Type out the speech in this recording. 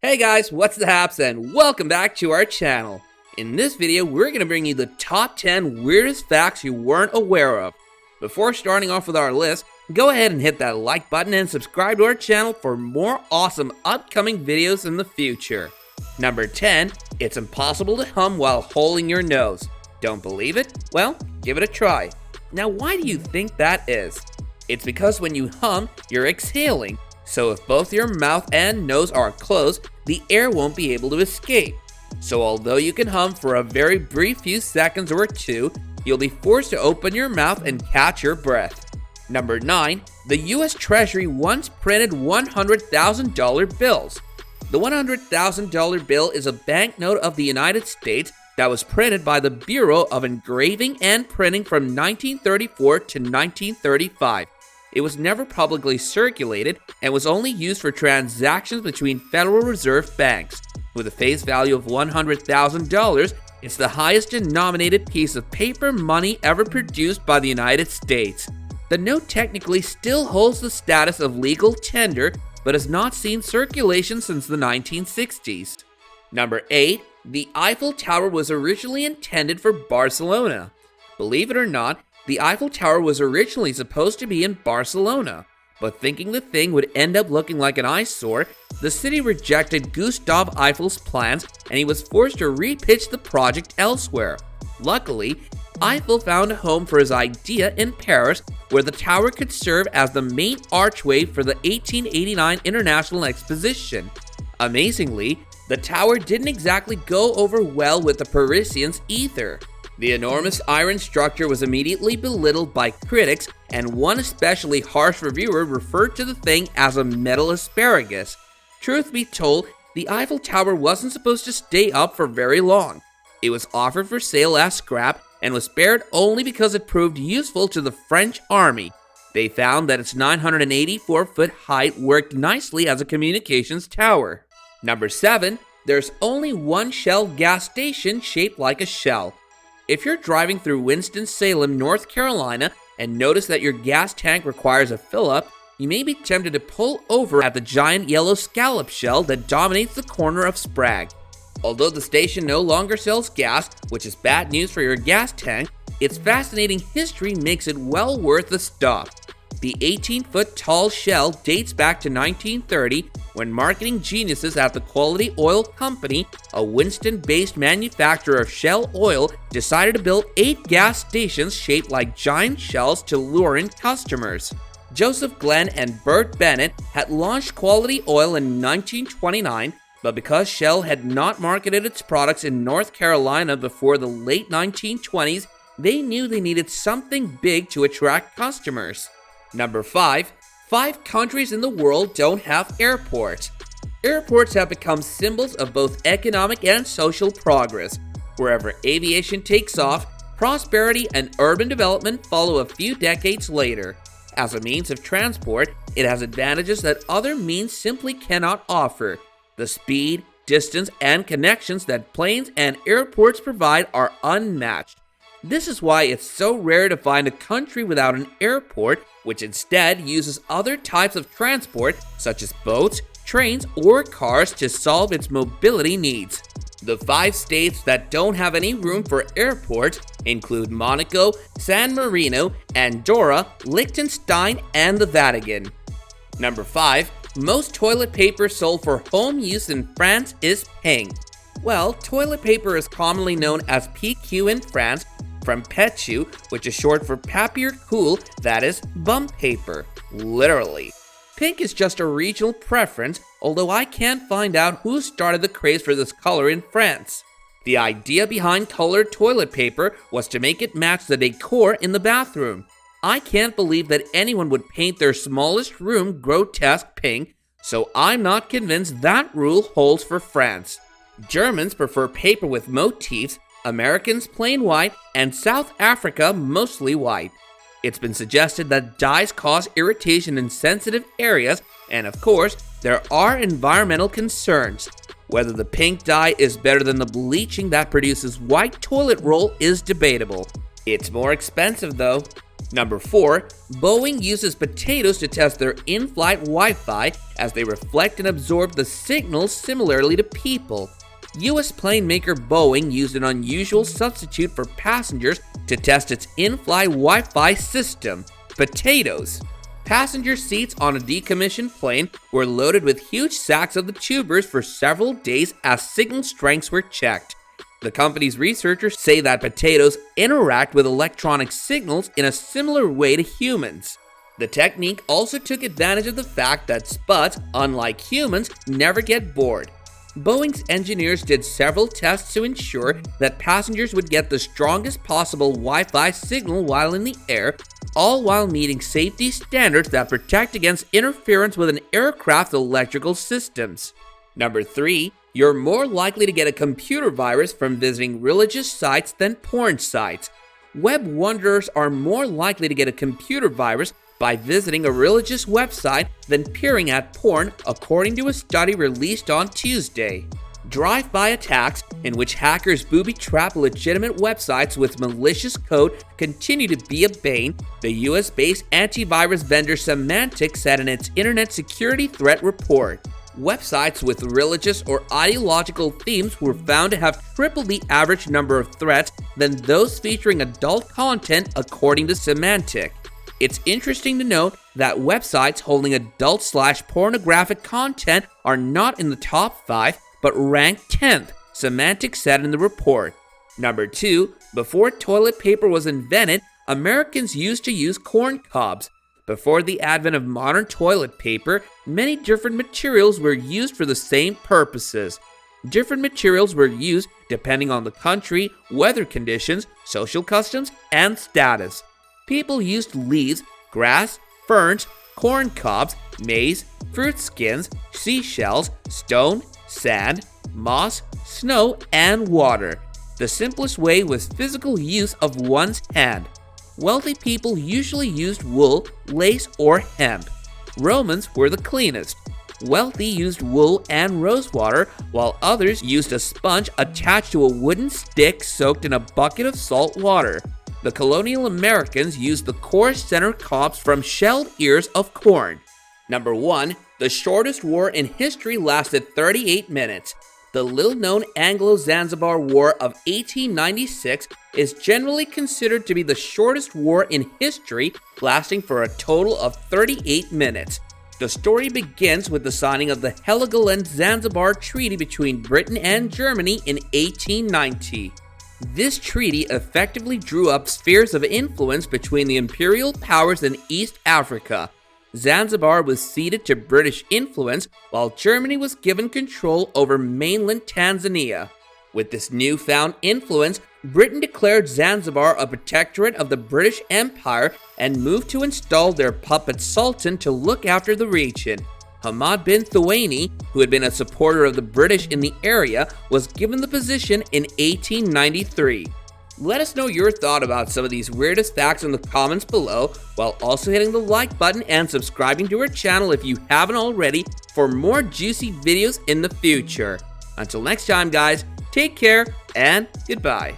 Hey guys, what's the haps and welcome back to our channel. In this video, we're going to bring you the top 10 weirdest facts you weren't aware of. Before starting off with our list, go ahead and hit that like button and subscribe to our channel for more awesome upcoming videos in the future. Number 10, it's impossible to hum while holding your nose. Don't believe it? Well, give it a try. Now, why do you think that is? It's because when you hum, you're exhaling. So if both your mouth and nose are closed, the air won't be able to escape. So although you can hum for a very brief few seconds or two, you'll be forced to open your mouth and catch your breath. Number 9, the US Treasury once printed $100,000 bills. The $100,000 bill is a banknote of the United States that was printed by the Bureau of Engraving and Printing from 1934 to 1935. It was never publicly circulated and was only used for transactions between Federal Reserve banks. With a face value of $100,000, it's the highest denominated piece of paper money ever produced by the United States. The note technically still holds the status of legal tender, but has not seen circulation since the 1960s. Number 8, the Eiffel Tower was originally intended for Barcelona. Believe it or not, the Eiffel Tower was originally supposed to be in Barcelona, but thinking the thing would end up looking like an eyesore, the city rejected Gustave Eiffel's plans and he was forced to repitch the project elsewhere. Luckily, Eiffel found a home for his idea in Paris, where the tower could serve as the main archway for the 1889 International Exposition. Amazingly, the tower didn't exactly go over well with the Parisians either. The enormous iron structure was immediately belittled by critics, and one especially harsh reviewer referred to the thing as a metal asparagus. Truth be told, the Eiffel Tower wasn't supposed to stay up for very long. It was offered for sale as scrap and was spared only because it proved useful to the French army. They found that its 984-foot height worked nicely as a communications tower. Number 7, there's only one Shell gas station shaped like a shell. If you're driving through Winston-Salem, North Carolina, and notice that your gas tank requires a fill-up, you may be tempted to pull over at the giant yellow scallop shell that dominates the corner of Sprague. Although the station no longer sells gas, which is bad news for your gas tank, its fascinating history makes it well worth a stop. The 18-foot tall shell dates back to 1930, when marketing geniuses at the Quality Oil Company, a Winston-based manufacturer of Shell oil, decided to build 8 gas stations shaped like giant shells to lure in customers. Joseph Glenn and Bert Bennett had launched Quality Oil in 1929, but because Shell had not marketed its products in North Carolina before the late 1920s, they knew they needed something big to attract customers. Number 5, 5 countries in the world don't have airports. Airports have become symbols of both economic and social progress. Wherever aviation takes off, prosperity and urban development follow a few decades later. As a means of transport, it has advantages that other means simply cannot offer. The speed, distance, and connections that planes and airports provide are unmatched. This is why it's so rare to find a country without an airport, which instead uses other types of transport such as boats, trains, or cars to solve its mobility needs. The 5 states that don't have any room for airports include Monaco, San Marino, Andorra, Liechtenstein, and the Vatican. Number 5, most toilet paper sold for home use in France is pink. Well, toilet paper is commonly known as PQ in France, from Petu, which is short for papier cool, that is, bum paper, literally. Pink is just a regional preference, although I can't find out who started the craze for this color in France. The idea behind colored toilet paper was to make it match the decor in the bathroom. I can't believe that anyone would paint their smallest room grotesque pink, so I'm not convinced that rule holds for France. Germans prefer paper with motifs, Americans plain white, and South Africa mostly white. It's been suggested that dyes cause irritation in sensitive areas, and of course, there are environmental concerns. Whether the pink dye is better than the bleaching that produces white toilet roll is debatable. It's more expensive though. Number 4. Boeing uses potatoes to test their in-flight Wi-Fi as they reflect and absorb the signals similarly to people. US plane maker Boeing used an unusual substitute for passengers to test its in-flight Wi-Fi system: potatoes. Passenger seats on a decommissioned plane were loaded with huge sacks of the tubers for several days as signal strengths were checked. The company's researchers say that potatoes interact with electronic signals in a similar way to humans. The technique also took advantage of the fact that spuds, unlike humans, never get bored. Boeing's engineers did several tests to ensure that passengers would get the strongest possible Wi-Fi signal while in the air, all while meeting safety standards that protect against interference with an aircraft's electrical systems. Number 3. You're more likely to get a computer virus from visiting religious sites than porn sites. Web wanderers are more likely to get a computer virus by visiting a religious website than peering at porn, according to a study released on Tuesday. Drive-by attacks, in which hackers booby-trap legitimate websites with malicious code, continue to be a bane, the US-based antivirus vendor Symantec said in its Internet Security Threat Report. Websites with religious or ideological themes were found to have triple the average number of threats than those featuring adult content, according to Symantec. It's interesting to note that websites holding adult/pornographic content are not in the top 5, but ranked 10th, Symantec said in the report. Number 2. Before toilet paper was invented, Americans used to use corn cobs. Before the advent of modern toilet paper, many different materials were used for the same purposes. Different materials were used depending on the country, weather conditions, social customs, and status. People used leaves, grass, ferns, corn cobs, maize, fruit skins, seashells, stone, sand, moss, snow, and water. The simplest way was physical use of one's hand. Wealthy people usually used wool, lace, or hemp. Romans were the cleanest. Wealthy used wool and rosewater, while others used a sponge attached to a wooden stick soaked in a bucket of salt water. The colonial Americans used the coarse center cobs from shelled ears of corn. Number 1. The shortest war in history lasted 38 minutes. The little-known Anglo-Zanzibar War of 1896 is generally considered to be the shortest war in history, lasting for a total of 38 minutes. The story begins with the signing of the Heligoland-Zanzibar Treaty between Britain and Germany in 1890. This treaty effectively drew up spheres of influence between the imperial powers in East Africa. Zanzibar was ceded to British influence, while Germany was given control over mainland Tanzania. With this newfound influence, Britain declared Zanzibar a protectorate of the British Empire and moved to install their puppet sultan to look after the region. Hamad bin Thuwaini, who had been a supporter of the British in the area, was given the position in 1893. Let us know your thought about some of these weirdest facts in the comments below, while also hitting the like button and subscribing to our channel if you haven't already for more juicy videos in the future. Until next time guys, take care and goodbye.